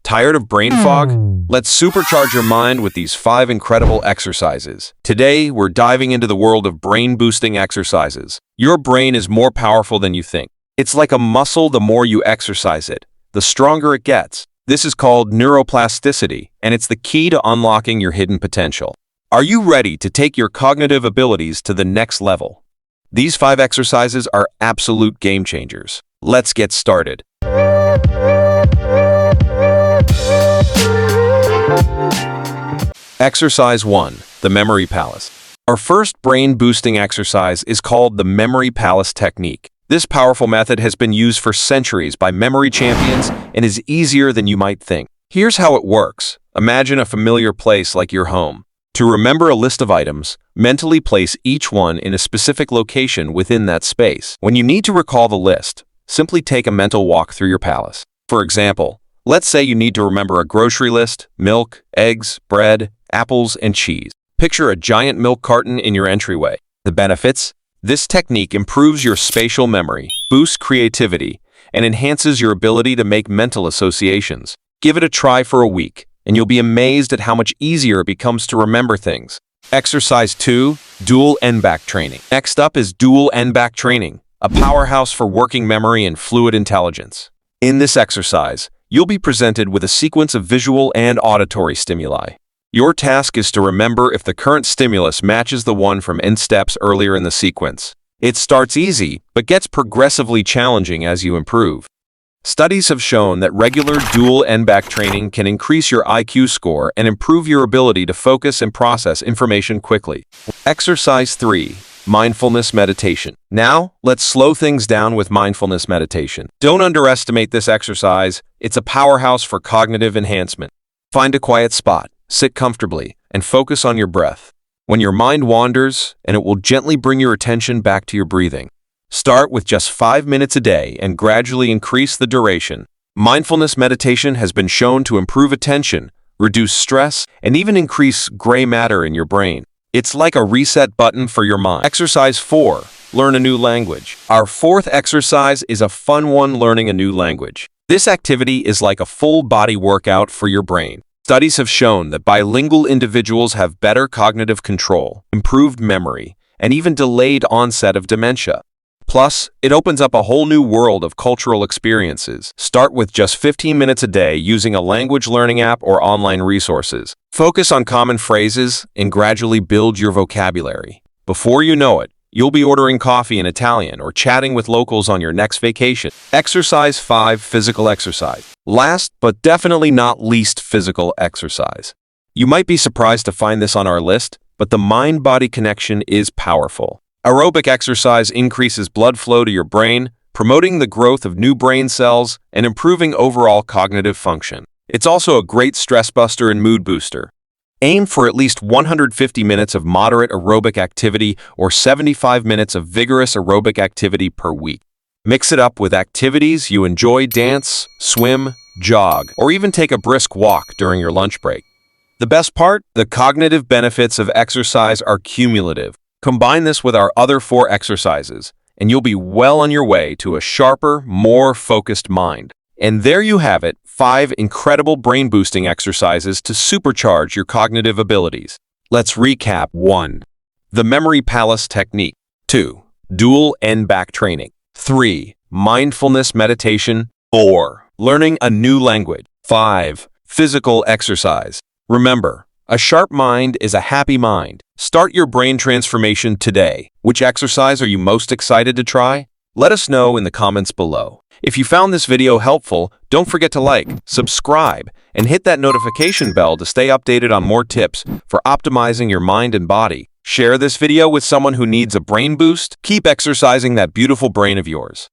Tired of brain fog? Let's supercharge your mind with these 5 incredible exercises. Today, we're diving into the world of brain-boosting exercises. Your brain is more powerful than you think. It's like a muscle. The more you exercise it, the stronger it gets. This is called neuroplasticity, and it's the key to unlocking your hidden potential. Are you ready to take your cognitive abilities to the next level? These 5 exercises are absolute game changers. Let's get started. Exercise 1. The Memory Palace. Our first brain-boosting exercise is called the Memory Palace technique. This powerful method has been used for centuries by memory champions and is easier than you might think. Here's how it works. Imagine a familiar place like your home. To remember a list of items, mentally place each one in a specific location within that space. When you need to recall the list, simply take a mental walk through your palace. For example, let's say you need to remember a grocery list: milk, eggs, bread, apples, and cheese. Picture a giant milk carton in your entryway. The benefits? This technique improves your spatial memory, boosts creativity, and enhances your ability to make mental associations. Give it a try for a week, and you'll be amazed at how much easier it becomes to remember things. Exercise 2. Dual N-back training. Next up is dual N-back training, a powerhouse for working memory and fluid intelligence. In this exercise, you'll be presented with a sequence of visual and auditory stimuli. Your task is to remember if the current stimulus matches the one from N steps earlier in the sequence. It starts easy, but gets progressively challenging as you improve. Studies have shown that regular dual N-back training can increase your IQ score and improve your ability to focus and process information quickly. Exercise 3. Mindfulness meditation. Now, let's slow things down with mindfulness meditation. Don't underestimate this exercise. It's a powerhouse for cognitive enhancement. Find a quiet spot, sit comfortably, and focus on your breath. When your mind wanders, and it will gently bring your attention back to your breathing. Start with just 5 minutes a day and gradually increase the duration. Mindfulness meditation has been shown to improve attention, reduce stress, and even increase gray matter in your brain. It's like a reset button for your mind. Exercise 4. Learn a new language. Our fourth exercise is a fun one: learning a new language. This activity is like a full-body workout for your brain. Studies have shown that bilingual individuals have better cognitive control, improved memory, and even delayed onset of dementia. Plus, it opens up a whole new world of cultural experiences. Start with just 15 minutes a day using a language learning app or online resources. Focus on common phrases and gradually build your vocabulary. Before you know it, you'll be ordering coffee in Italian or chatting with locals on your next vacation. Exercise 5. Physical exercise. Last but definitely not least, physical exercise. You might be surprised to find this on our list, but the mind-body connection is powerful. Aerobic exercise increases blood flow to your brain, promoting the growth of new brain cells and improving overall cognitive function. It's also a great stress buster and mood booster. Aim for at least 150 minutes of moderate aerobic activity or 75 minutes of vigorous aerobic activity per week. Mix it up with activities you enjoy: dance, swim, jog, or even take a brisk walk during your lunch break. The best part? The cognitive benefits of exercise are cumulative. Combine this with our other 4 exercises, and you'll be well on your way to a sharper, more focused mind. And there you have it, 5 incredible brain-boosting exercises to supercharge your cognitive abilities. Let's recap. 1. The Memory Palace technique. 2. Dual N-back training. 3. Mindfulness meditation. 4. Learning a new language. 5. Physical exercise. Remember, a sharp mind is a happy mind. Start your brain transformation today. Which exercise are you most excited to try? Let us know in the comments below. If you found this video helpful, don't forget to like, subscribe, and hit that notification bell to stay updated on more tips for optimizing your mind and body. Share this video with someone who needs a brain boost. Keep exercising that beautiful brain of yours.